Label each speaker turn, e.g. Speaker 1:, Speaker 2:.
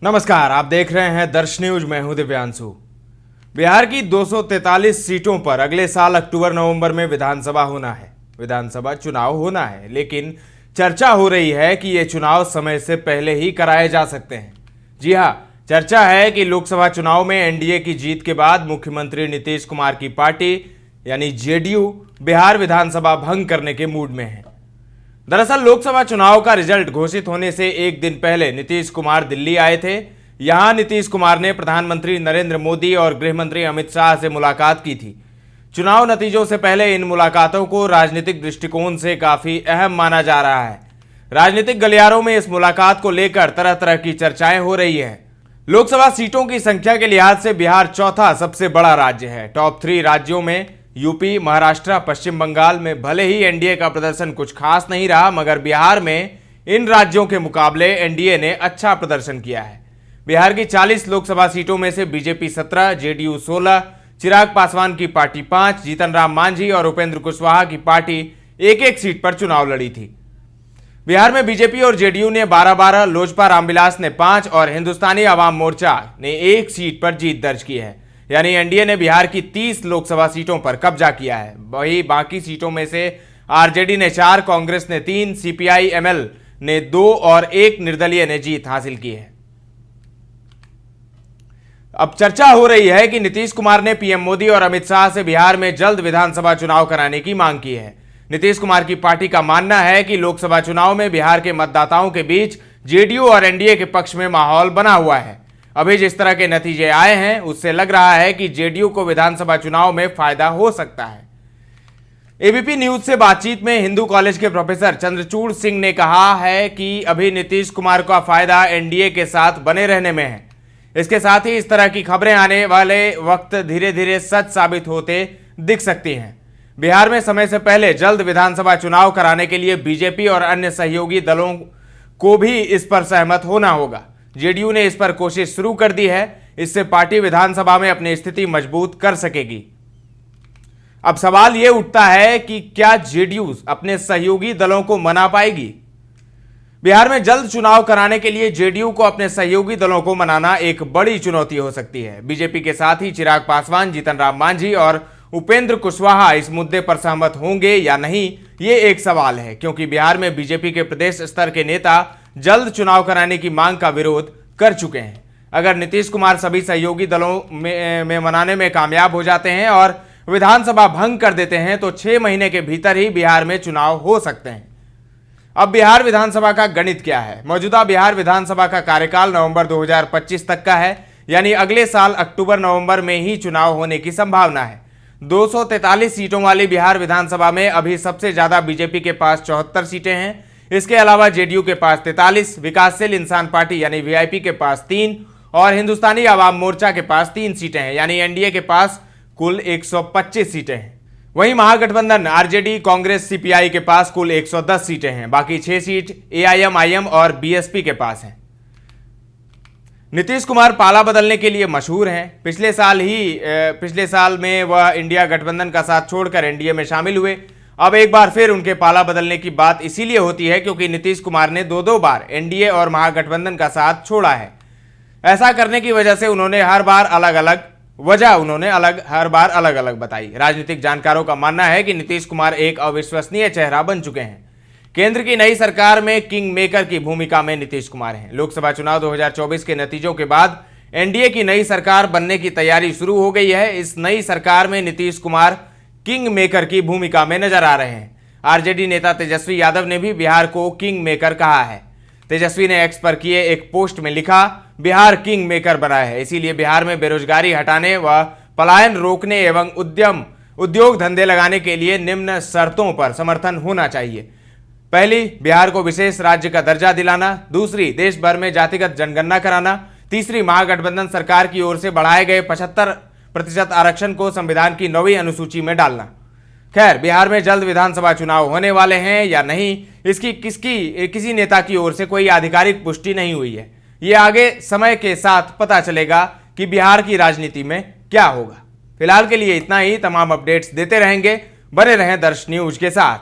Speaker 1: नमस्कार, आप देख रहे हैं दर्श न्यूज। मैं हूं दिव्यांशु। बिहार की 243 सीटों पर अगले साल अक्टूबर नवंबर में विधानसभा चुनाव होना है, लेकिन चर्चा हो रही है कि ये चुनाव समय से पहले ही कराए जा सकते हैं। जी हां, चर्चा है कि लोकसभा चुनाव में एनडीए की जीत के बाद मुख्यमंत्री नीतीश कुमार की पार्टी यानी जेडीयू बिहार विधानसभा भंग करने के मूड में है। दरअसल लोकसभा चुनाव का रिजल्ट घोषित होने से एक दिन पहले नीतीश कुमार दिल्ली आए थे। यहां नीतीश कुमार ने प्रधानमंत्री नरेंद्र मोदी और गृह मंत्री अमित शाह से मुलाकात की थी। चुनाव नतीजों से पहले इन मुलाकातों को राजनीतिक दृष्टिकोण से काफी अहम माना जा रहा है। राजनीतिक गलियारों में इस मुलाकात को लेकर तरह तरह की चर्चाएं हो रही है। लोकसभा सीटों की संख्या के लिहाज से बिहार चौथा सबसे बड़ा राज्य है। टॉप 3 राज्यों में यूपी, महाराष्ट्र, पश्चिम बंगाल में भले ही एनडीए का प्रदर्शन कुछ खास नहीं रहा, मगर बिहार में इन राज्यों के मुकाबले एनडीए ने अच्छा प्रदर्शन किया है। बिहार की 40 लोकसभा सीटों में से बीजेपी 17, जेडीयू 16, चिराग पासवान की पार्टी 5, जीतन राम मांझी और उपेंद्र कुशवाहा की पार्टी एक एक सीट पर चुनाव लड़ी थी। बिहार में बीजेपी और जेडीयू ने 12-12, लोजपा रामविलास ने 5 और हिंदुस्तानी आवाम मोर्चा ने 1 सीट पर जीत दर्ज की है। यानी एनडीए ने बिहार की 30 लोकसभा सीटों पर कब्जा किया है। वहीं बाकी सीटों में से आरजेडी ने 4, कांग्रेस ने 3, सीपीआई एमएल ने 2 और 1 निर्दलीय ने जीत हासिल की है। अब चर्चा हो रही है कि नीतीश कुमार ने पीएम मोदी और अमित शाह से बिहार में जल्द विधानसभा चुनाव कराने की मांग की है। नीतीश कुमार की पार्टी का मानना है कि लोकसभा चुनाव में बिहार के मतदाताओं के बीच जेडीयू और एनडीए के पक्ष में माहौल बना हुआ है। अभी जिस तरह के नतीजे आए हैं, उससे लग रहा है कि जेडीयू को विधानसभा चुनाव में फायदा हो सकता है। एबीपी न्यूज से बातचीत में हिंदू कॉलेज के प्रोफेसर चंद्रचूड़ सिंह ने कहा है कि अभी नीतीश कुमार का फायदा एनडीए के साथ बने रहने में है। इसके साथ ही इस तरह की खबरें आने वाले वक्त धीरे धीरे सच साबित होते दिख सकती हैं। बिहार में समय से पहले जल्द विधानसभा चुनाव कराने के लिए बीजेपी और अन्य सहयोगी दलों को भी इस पर सहमत होना होगा। जेडीयू ने इस पर कोशिश शुरू कर दी है। इससे पार्टी विधानसभा में अपनी स्थिति मजबूत कर सकेगी। अब सवाल यह उठता है कि क्या जेडीयू अपने सहयोगी दलों को मना पाएगी? बिहार में जल्द चुनाव कराने के लिए जेडीयू को अपने सहयोगी दलों को मनाना एक बड़ी चुनौती हो सकती है। बीजेपी के साथ ही चिराग पासवान, जीतन राम मांझी और उपेंद्र कुशवाहा इस मुद्दे पर सहमत होंगे या नहीं, ये एक सवाल है, क्योंकि बिहार में बीजेपी के प्रदेश स्तर के नेता जल्द चुनाव कराने की मांग का विरोध कर चुके हैं। अगर नीतीश कुमार सभी सहयोगी दलों में मनाने में कामयाब हो जाते हैं और विधानसभा भंग कर देते हैं तो 6 महीने के भीतर ही बिहार में चुनाव हो सकते हैं। अब बिहार विधानसभा का गणित क्या है? मौजूदा बिहार विधानसभा का कार्यकाल नवंबर 2025 तक का है, यानी अगले साल अक्टूबर-नवंबर में ही चुनाव होने की संभावना है। 243 सीटों वाली बिहार विधानसभा में अभी सबसे ज्यादा बीजेपी के पास 74 सीटें हैं। इसके अलावा जेडीयू के पास 43, विकासशील इंसान पार्टी यानी वीआईपी के पास 3 और हिंदुस्तानी आवाम मोर्चा के पास 3 सीटें हैं, यानी एनडीए के पास कुल 125 सीटें हैं। वहीं महागठबंधन आरजेडी, कांग्रेस, सीपीआई के पास कुल 110 सीटें हैं। बाकी 6 सीट एआईएम और बीएसपी के पास हैं। नीतीश कुमार पाला बदलने के लिए मशहूर हैं। पिछले साल में वह इंडिया गठबंधन का साथ छोड़कर एनडीए में शामिल हुए। अब एक बार फिर उनके पाला बदलने की बात इसीलिए होती है क्योंकि नीतीश कुमार ने 2 बार एनडीए और महागठबंधन का साथ छोड़ा है। ऐसा करने की वजह से उन्होंने हर बार अलग अलग बताई। राजनीतिक जानकारों का मानना है कि नीतीश कुमार एक अविश्वसनीय चेहरा बन चुके हैं। केंद्र की नई सरकार में किंग मेकर की भूमिका में नीतीश कुमार हैं। लोकसभा चुनाव 2024 के नतीजों के बाद एनडीए की नई सरकार बनने की तैयारी शुरू हो गई है। इस नई सरकार में नीतीश कुमार किंग मेकर की भूमिका में नजर आ रहे हैं। आरजेडी नेता तेजस्वी यादव ने भी बिहार को किंग मेकर कहा है। तेजस्वी ने एक्स पर किए एक पोस्ट में लिखा, बिहार किंग मेकर बना है, इसीलिए बिहार में बेरोजगारी हटाने व पलायन रोकने एवं उद्योग धंधे लगाने के लिए निम्न शर्तों पर समर्थन होना चाहिए। पहली, बिहार को विशेष राज्य का दर्जा दिलाना। दूसरी, देश भर में जातिगत जनगणना कराना। तीसरी, महागठबंधन सरकार की ओर से बढ़ाए गए 75% आरक्षण को संविधान की 9वीं अनुसूची में डालना। खैर, बिहार में जल्द विधानसभा चुनाव होने वाले हैं या नहीं, इसकी किसी नेता की ओर से कोई आधिकारिक पुष्टि नहीं हुई है। ये आगे समय के साथ पता चलेगा कि बिहार की राजनीति में क्या होगा। फिलहाल के लिए इतना ही। तमाम अपडेट्स देते रहेंगे। बने रहें दर्श न्यूज के साथ।